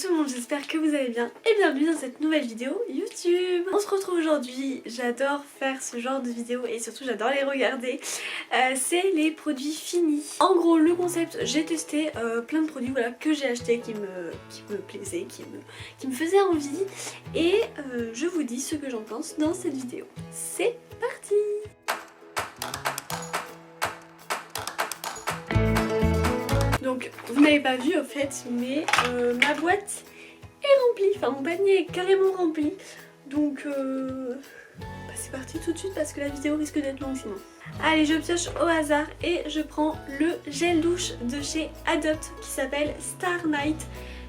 tout le monde, j'espère que vous allez bien et bienvenue dans cette nouvelle vidéo YouTube. On se retrouve aujourd'hui, j'adore faire ce genre de vidéos et surtout j'adore les regarder. C'est les produits finis. En gros le concept, j'ai testé plein de produits voilà, que j'ai achetés qui me plaisaient, qui me faisaient envie et je vous dis ce que j'en pense dans cette vidéo. C'est parti! Donc vous n'avez pas vu au fait, mais ma boîte est remplie, enfin mon panier est carrément rempli. Donc c'est parti tout de suite parce que la vidéo risque d'être longue sinon. Allez, je pioche au hasard et je prends le gel douche de chez Adopt qui s'appelle Star Night.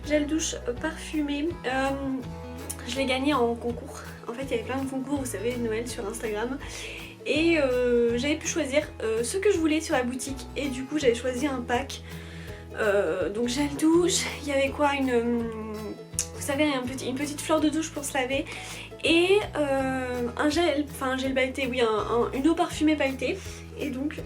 Gel douche parfumé. Je l'ai gagné en concours. En fait il y avait plein de concours, vous savez, Noël sur Instagram. Et j'avais pu choisir ce que je voulais sur la boutique et du coup j'avais choisi un pack. Donc gel douche, il y avait quoi, vous savez, une petite fleur de douche pour se laver et un gel pailleté, oui, une eau parfumée pailletée. Et donc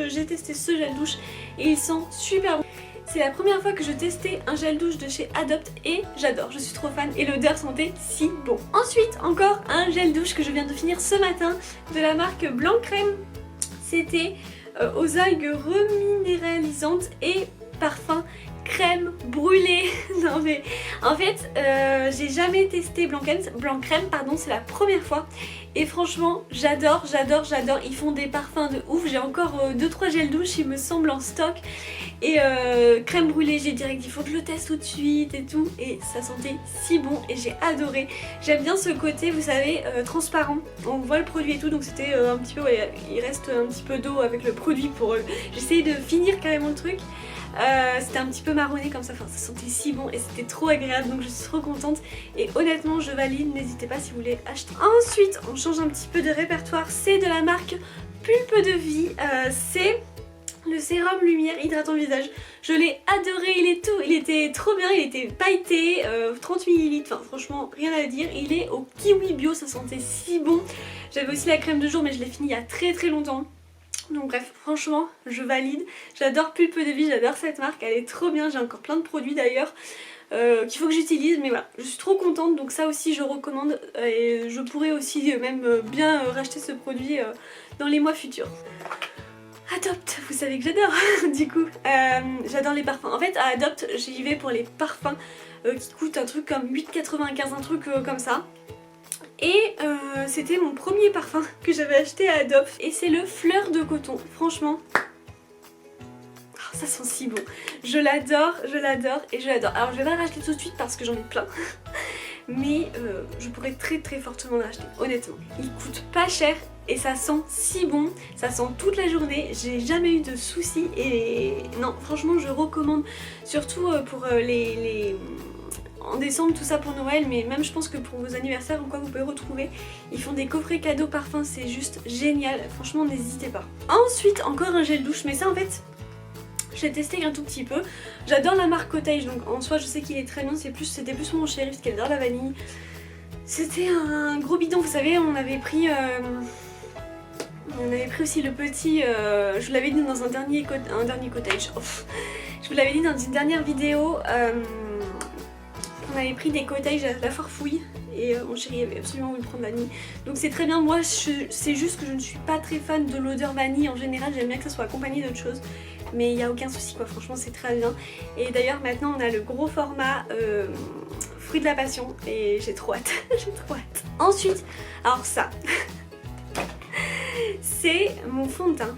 j'ai testé ce gel douche et il sent super bon. C'est la première fois que je testais un gel douche de chez Adopt et j'adore, je suis trop fan et l'odeur sentait si bon. Ensuite encore un gel douche que je viens de finir ce matin de la marque Blanc Crème. C'était aux algues reminéralisantes et parfum crème brûlée. Non mais en fait j'ai jamais testé Blanc Crème, pardon, c'est la première fois et franchement j'adore. Ils font des parfums de ouf. J'ai encore 2-3 gels douche il me semble en stock et crème brûlée, j'ai direct il faut que je le teste tout de suite et tout et ça sentait si bon et j'ai adoré. J'aime bien ce côté, vous savez, transparent, on voit le produit et tout, donc c'était un petit peu, ouais, il reste un petit peu d'eau avec le produit pour j'essayais de finir carrément le truc. C'était un petit peu marronné comme ça, enfin ça sentait si bon et c'était trop agréable, donc je suis trop contente et honnêtement je valide, n'hésitez pas si vous voulez acheter. Ensuite on change un petit peu de répertoire, c'est de la marque Pulpe de Vie, c'est le sérum lumière hydratant visage. Je l'ai adoré, il était trop bien, il était pailleté, 30 ml, enfin franchement rien à dire. Il est au kiwi bio, ça sentait si bon. J'avais aussi la crème de jour mais je l'ai fini il y a très longtemps. Donc bref, franchement, je valide. J'adore Pulpe de Vie, j'adore cette marque, elle est trop bien. J'ai encore plein de produits d'ailleurs qu'il faut que j'utilise, mais voilà, je suis trop contente. Donc ça aussi je recommande et je pourrais aussi même bien racheter ce produit dans les mois futurs. Adopt, vous savez que j'adore du coup, j'adore les parfums. En fait à Adopt j'y vais pour les parfums qui coûtent un truc comme 8,95, un truc comme ça. Et c'était mon premier parfum que j'avais acheté à Adopt et c'est le Fleur de Coton. Franchement, oh, ça sent si bon. Je l'adore et je l'adore. Alors je vais pas le racheter tout de suite parce que j'en ai plein. Mais je pourrais très fortement l'acheter, honnêtement. Il coûte pas cher et ça sent si bon, ça sent toute la journée, j'ai jamais eu de soucis et non, franchement je recommande, surtout pour en décembre, tout ça pour Noël, mais même je pense que pour vos anniversaires ou quoi vous pouvez retrouver. Ils font des coffrets cadeaux parfums, c'est juste génial, franchement n'hésitez pas. Ensuite encore un gel douche, mais ça en fait j'ai testé un tout petit peu. J'adore la marque Cottage, donc en soi je sais qu'il est très bien, c'était plus mon chéri parce qu'elle adore la vanille. C'était un gros bidon, vous savez, on avait pris aussi le petit, je vous l'avais dit dans un dernier Cottage, je vous l'avais dit dans une dernière vidéo, on avait pris des cottages à la farfouille et mon chéri avait absolument voulu prendre vanille. Donc c'est très bien, moi c'est juste que je ne suis pas très fan de l'odeur vanille en général, j'aime bien que ça soit accompagné d'autre chose. Mais il n'y a aucun souci quoi, franchement c'est très bien. Et d'ailleurs maintenant on a le gros format fruit de la passion et j'ai trop hâte, j'ai trop hâte. Ensuite, alors ça, c'est mon fond de teint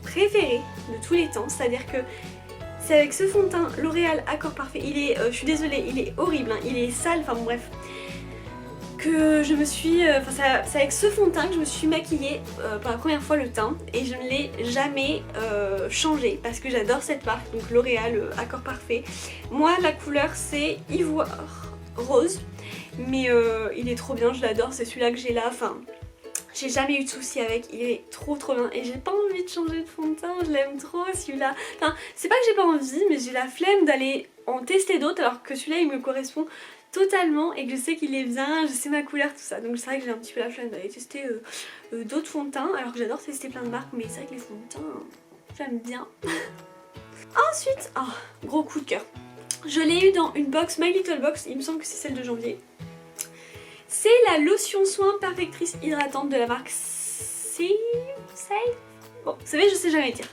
préféré de tous les temps, c'est-à-dire que c'est avec ce fond de teint L'Oréal Accord Parfait, il est, je suis désolée, il est horrible, hein, il est sale, enfin bon bref, que je me suis, c'est avec ce fond de teint que je me suis maquillée pour la première fois le teint et je ne l'ai jamais changé parce que j'adore cette marque, donc L'Oréal Accord Parfait. Moi la couleur c'est ivoire rose, mais il est trop bien, je l'adore, c'est celui-là que j'ai là, enfin j'ai jamais eu de soucis avec, il est trop bien et j'ai pas envie de changer de fond de teint, je l'aime trop celui-là. Enfin c'est pas que j'ai pas envie mais j'ai la flemme d'aller en tester d'autres alors que celui-là il me correspond totalement et que je sais qu'il est bien, je sais ma couleur tout ça, donc c'est vrai que j'ai un petit peu la flemme d'aller tester d'autres fonds de teint alors que j'adore tester plein de marques mais c'est vrai que les fonds de teint j'aime bien. Ensuite, oh, gros coup de cœur, Je l'ai eu dans une box, My Little Box, il me semble que c'est celle de janvier. C'est la lotion soin perfectrice hydratante de la marque Bon, vous savez, je sais jamais dire.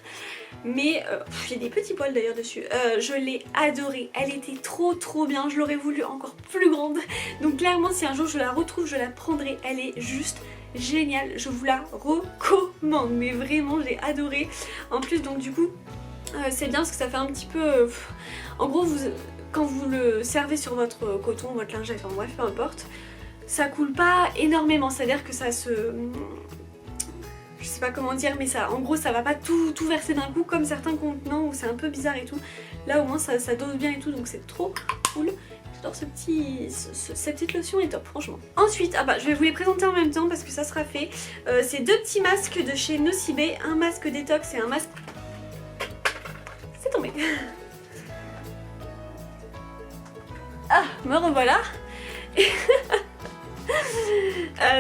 Mais j'ai des petits poils d'ailleurs dessus. Je l'ai adorée, elle était trop bien, je l'aurais voulu encore plus grande. Donc clairement si un jour je la retrouve, je la prendrai, elle est juste géniale, je vous la recommande. Mais vraiment j'ai adoré. En plus donc du coup c'est bien parce que ça fait un petit peu... en gros quand vous le servez sur votre coton, votre lingette, enfin bref peu importe, ça coule pas énormément, c'est à dire que ça se... je sais pas comment dire mais ça, en gros ça va pas tout verser d'un coup comme certains contenants où c'est un peu bizarre et tout. Là au moins ça dose bien et tout donc c'est trop cool. J'adore cette petite lotion est top franchement. Ensuite, je vais vous les présenter en même temps parce que ça sera fait. C'est 2 petits masques de chez Nocibe, un masque détox et un masque... C'est tombé. Ah, me revoilà.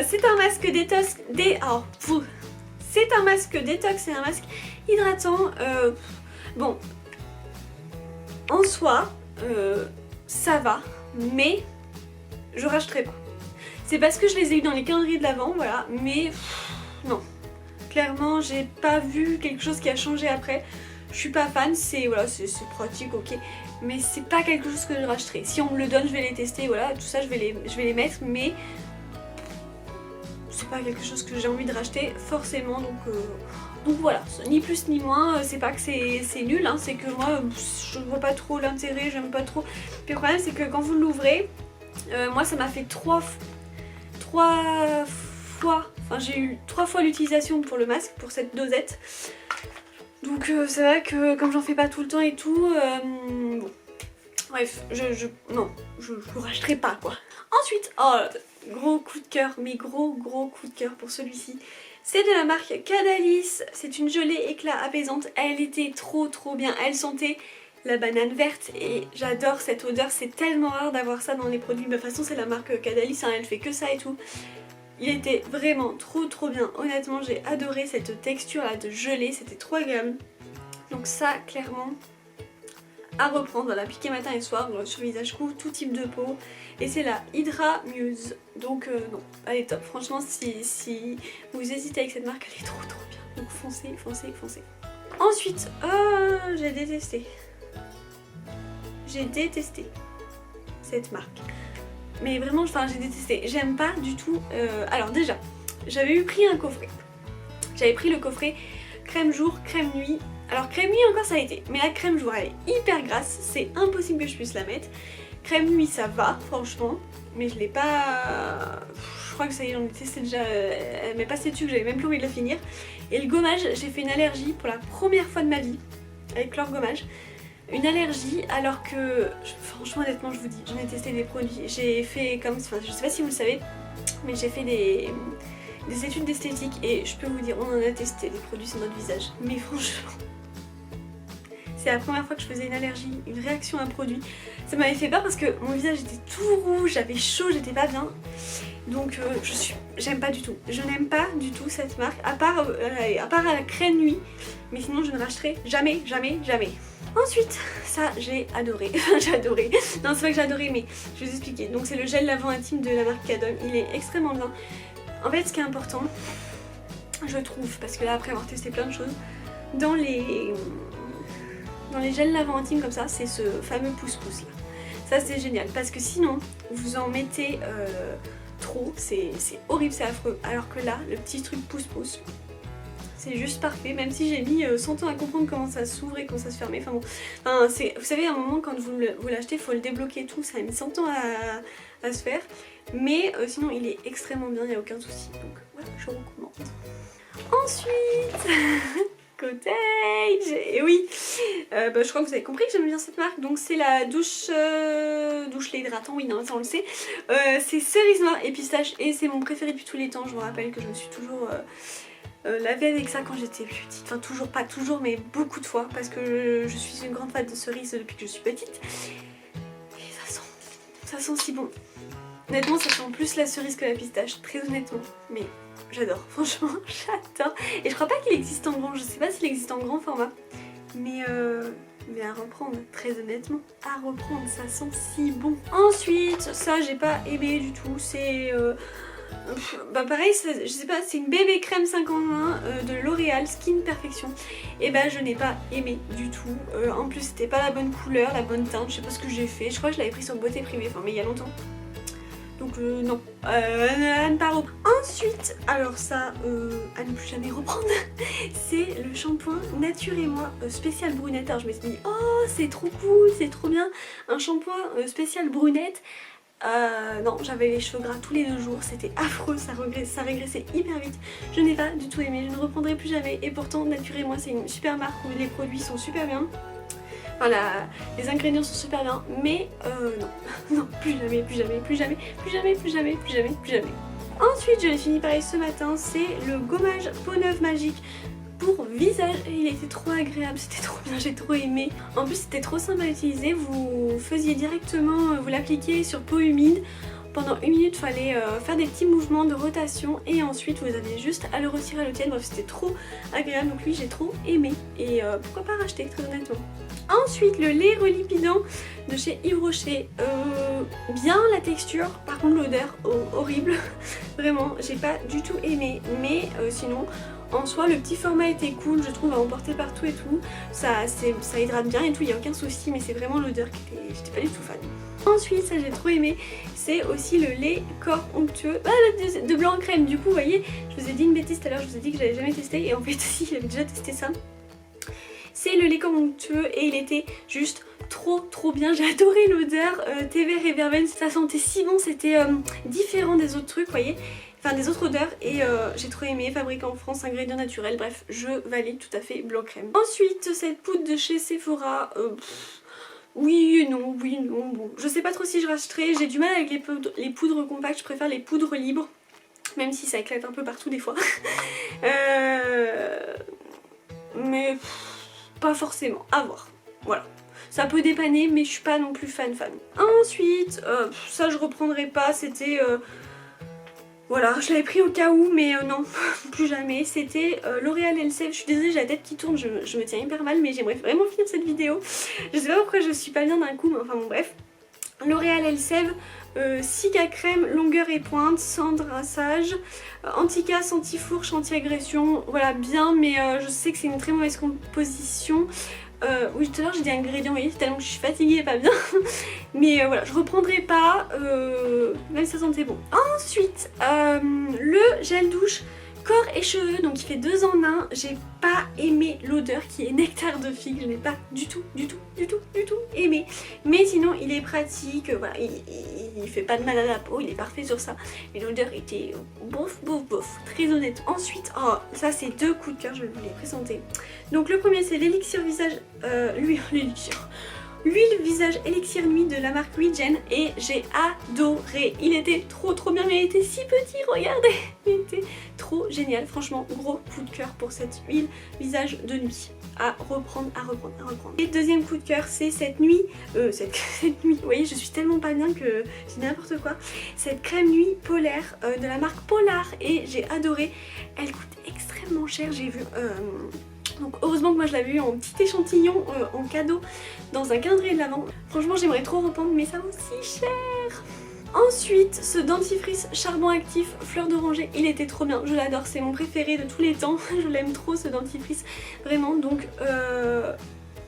C'est un masque détox... C'est un masque détox et un masque hydratant. Bon, en soi, ça va, mais je rachèterai pas. C'est parce que je les ai eu dans les calendriers de l'Avent, voilà, mais non. Clairement, j'ai pas vu quelque chose qui a changé après. Je suis pas fan, c'est voilà, c'est pratique, ok, mais c'est pas quelque chose que je rachèterai. Si on me le donne, je vais les tester, voilà, tout ça, je vais les mettre, mais c'est pas quelque chose que j'ai envie de racheter forcément, donc voilà, ni plus ni moins. C'est pas que c'est nul, hein, c'est que moi je vois pas trop l'intérêt, j'aime pas trop. Puis le problème c'est que quand vous l'ouvrez, moi ça m'a fait 3 fois, enfin j'ai eu 3 fois l'utilisation pour le masque, pour cette dosette. Donc c'est vrai que comme j'en fais pas tout le temps et tout, bon. Bref, non, je le rachèterai pas quoi. Ensuite, gros coup de cœur, mais gros coup de cœur pour celui-ci. C'est de la marque Cadalis, c'est une gelée éclat apaisante, elle était trop bien, elle sentait la banane verte et j'adore cette odeur, c'est tellement rare d'avoir ça dans les produits. De toute façon c'est la marque Cadalis, hein, elle fait que ça et tout. Il était vraiment trop bien, honnêtement j'ai adoré cette texture là de gelée, c'était trop agréable. Donc ça clairement à reprendre, voilà, appliquer matin et soir sur le visage, couvre tout type de peau. Et c'est la Hydra Muse, donc non, elle est top. Franchement si vous hésitez avec cette marque, elle est trop bien. Donc foncez. Ensuite, j'ai détesté cette marque. Mais vraiment, enfin j'ai détesté, j'aime pas du tout. Alors déjà, j'avais pris un coffret. J'avais pris le coffret crème jour, crème nuit. Alors crème nuit encore ça a été, mais la crème jour elle est hyper grasse, c'est impossible que je puisse la mettre. Crème nuit ça va franchement, mais je l'ai pas... Je crois que ça y est, j'en ai testé déjà, elle m'est passée dessus que j'avais même plus envie de la finir. Et le gommage, j'ai fait une allergie pour la première fois de ma vie avec leur gommage. Une allergie alors que, franchement honnêtement je vous dis, j'en ai testé des produits, j'ai fait comme, enfin je sais pas si vous le savez, mais j'ai fait des études d'esthétique et je peux vous dire, on en a testé des produits sur notre visage, mais franchement... C'est la première fois que je faisais une allergie, une réaction à un produit. Ça m'avait fait peur parce que mon visage était tout rouge, j'avais chaud, j'étais pas bien. Donc j'aime pas du tout. Je n'aime pas du tout cette marque, à part la crème nuit. Mais sinon je ne rachèterai jamais. Ensuite, ça j'ai adoré. J'ai adoré. Non c'est pas que j'ai adoré mais je vais vous expliquer. Donc c'est le gel lavant intime de la marque Cadom. Il est extrêmement bien. En fait ce qui est important, je trouve, parce que là après avoir testé plein de choses, dans les gels lavant intime comme ça, c'est ce fameux pouce-pouce là. Ça c'est génial parce que sinon vous en mettez trop, c'est horrible, c'est affreux. Alors que là, le petit truc pouce-pouce, c'est juste parfait, même si j'ai mis 100 ans à comprendre comment ça s'ouvre et comment ça se fermait. Enfin bon, vous savez à un moment quand vous l'achetez, il faut le débloquer et tout, ça a mis 100 ans à se faire. Mais sinon il est extrêmement bien, il n'y a aucun souci. Donc voilà, je recommande. Ensuite... Cottage. Et oui, je crois que vous avez compris que j'aime bien cette marque. Donc c'est la douche lait hydratant, oui non ça on le sait. C'est cerise noire et pistache et c'est mon préféré depuis tous les temps. Je vous rappelle que je me suis toujours lavée avec ça quand j'étais petite. Enfin toujours, pas toujours mais beaucoup de fois parce que je suis une grande fan de cerise depuis que je suis petite. Et ça sent si bon. Honnêtement ça sent plus la cerise que la pistache, très honnêtement. Mais... j'adore, franchement, j'adore. Et je crois pas qu'il existe en grand, je sais pas s'il existe en grand format. Mais mais à reprendre, très honnêtement, à reprendre, ça sent si bon. Ensuite, ça j'ai pas aimé du tout, c'est... bah pareil, je sais pas, c'est une bébé crème 5 en 1 de L'Oréal Skin Perfection. Et bah je n'ai pas aimé du tout. En plus c'était pas la bonne couleur, la bonne teinte, je sais pas ce que j'ai fait. Je crois que je l'avais pris sur Beauté Privée, enfin mais il y a longtemps. Donc non, à ne pas reprendre. Ensuite, alors ça, à ne plus jamais reprendre, c'est le shampoing Nature et Moi spécial brunette. Alors je me suis dit, oh c'est trop cool, c'est trop bien, un shampoing spécial brunette. Non, j'avais les cheveux gras tous les 2 jours, c'était affreux, ça régressait hyper vite. Je n'ai pas du tout aimé, je ne reprendrai plus jamais. Et pourtant, Nature et Moi, c'est une super marque où les produits sont super bien. Voilà, les ingrédients sont super bien, mais non, non, plus jamais, plus jamais, plus jamais, plus jamais, plus jamais, plus jamais, plus jamais. Ensuite, je l'ai fini pareil ce matin, c'est le gommage peau neuve magique pour visage et il était trop agréable, c'était trop bien, j'ai trop aimé. En plus c'était trop simple à utiliser, vous faisiez directement, vous l'appliquiez sur peau humide. Pendant 1 minute, il fallait faire des petits mouvements de rotation et ensuite vous aviez juste à le retirer à l'eau tiède. Bref, c'était trop agréable, donc lui j'ai trop aimé et pourquoi pas racheter, très honnêtement. Ensuite, le lait relipidant de chez Yves Rocher. Bien la texture, par contre l'odeur horrible. Vraiment, j'ai pas du tout aimé, mais sinon... En soi, le petit format était cool, je trouve, à emporter partout et tout. Ça hydrate bien et tout, il n'y a aucun souci, mais c'est vraiment l'odeur qui était... J'étais pas du tout fan. Ensuite, ça j'ai trop aimé, c'est aussi le lait corps onctueux de blanc crème. Du coup, vous voyez, je vous ai dit une bêtise tout à l'heure, je vous ai dit que j'avais jamais testé et en fait, si, j'avais déjà testé ça. C'est le lait corps onctueux et il était juste trop bien. J'ai adoré l'odeur thé vert et verveine, ça sentait si bon, c'était différent des autres trucs, vous voyez. Enfin des autres odeurs et j'ai trop aimé, fabriqué en France, ingrédients naturels, bref, je valide tout à fait blanc crème. Ensuite, cette poudre de chez Sephora, oui et non, bon, je sais pas trop si je rachèterai, j'ai du mal avec les poudres compactes, je préfère les poudres libres, même si ça éclate un peu partout des fois. Mais pas forcément, à voir, voilà. Ça peut dépanner, mais je suis pas non plus fan. Ensuite, ça je reprendrai pas, c'était... Voilà, je l'avais pris au cas où, mais non, plus jamais. C'était L'Oréal Elseve. Je suis désolée, j'ai la tête qui tourne, je me tiens hyper mal, mais j'aimerais vraiment finir cette vidéo. Je sais pas pourquoi je suis pas bien d'un coup, mais enfin bon, bref. L'Oréal Elseve, Cica crème, longueur et pointe, sans drassage, anti-casse, anti-fourche, anti-agression. Voilà, bien, mais je sais que c'est une très mauvaise composition. Oui, tout à l'heure j'ai dit ingrédients, vous voyez, tellement que je suis fatiguée et pas bien. Mais voilà, je reprendrai pas, même si ça sentait bon. Ensuite, le gel douche corps et cheveux, donc il fait 2 en 1. J'ai pas aimé l'odeur qui est nectar de figue, je n'ai pas du tout aimé. Mais sinon, il est pratique, voilà, il fait pas de mal à la peau, il est parfait sur ça. Mais l'odeur était bof, très honnête. Ensuite, oh, ça c'est 2 coups de cœur, je vais vous les présenter. Donc le premier c'est l'élixir visage, l'huile visage élixir nuit de la marque Wigen et j'ai adoré. Il était trop bien, mais il était si petit, regardez. Il était trop génial, franchement, gros coup de cœur pour cette huile visage de nuit. À reprendre. Et deuxième coup de cœur, c'est cette nuit, cette nuit, vous voyez, je suis tellement pas bien que j'ai n'importe quoi. Cette crème nuit polaire de la marque Polar et j'ai adoré. Elle coûte extrêmement cher, j'ai vu... Donc heureusement que moi je l'avais eu en petit échantillon en cadeau dans un calendrier de l'Avent. Franchement j'aimerais trop reprendre mais ça vaut si cher. Ensuite ce dentifrice charbon actif fleur d'oranger, il était trop bien, je l'adore, c'est mon préféré de tous les temps. Je l'aime trop ce dentifrice, vraiment, donc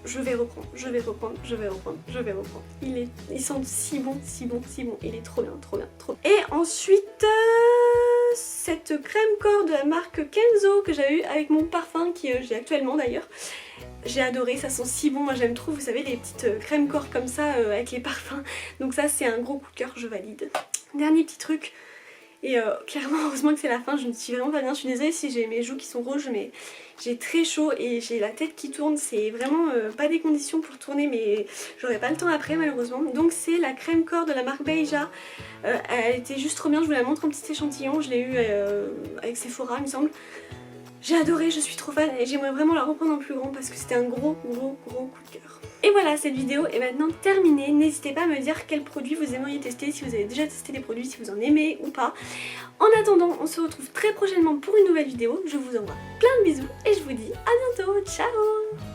je vais reprendre. Il sent si bon, il est trop bien. Et ensuite, cette crème corps de la marque Kenzo que j'ai eu avec mon parfum, qui j'ai actuellement d'ailleurs. J'ai adoré, ça sent si bon, moi j'aime trop, vous savez, les petites crèmes corps comme ça avec les parfums. Donc ça c'est un gros coup de cœur, je valide. Dernier petit truc. Et clairement, heureusement que c'est la fin, je ne suis vraiment pas bien, je suis désolée si j'ai mes joues qui sont rouges, mais j'ai très chaud et j'ai la tête qui tourne, c'est vraiment pas des conditions pour tourner, mais j'aurai pas le temps après malheureusement. Donc c'est la crème corps de la marque Beija, elle était juste trop bien, je vous la montre en petit échantillon, je l'ai eu avec Sephora il me semble. J'ai adoré, je suis trop fan et j'aimerais vraiment la reprendre en plus grand parce que c'était un gros coup de cœur. Et voilà, cette vidéo est maintenant terminée. N'hésitez pas à me dire quels produits vous aimeriez tester, si vous avez déjà testé des produits, si vous en aimez ou pas. En attendant, on se retrouve très prochainement pour une nouvelle vidéo. Je vous envoie plein de bisous et je vous dis à bientôt. Ciao!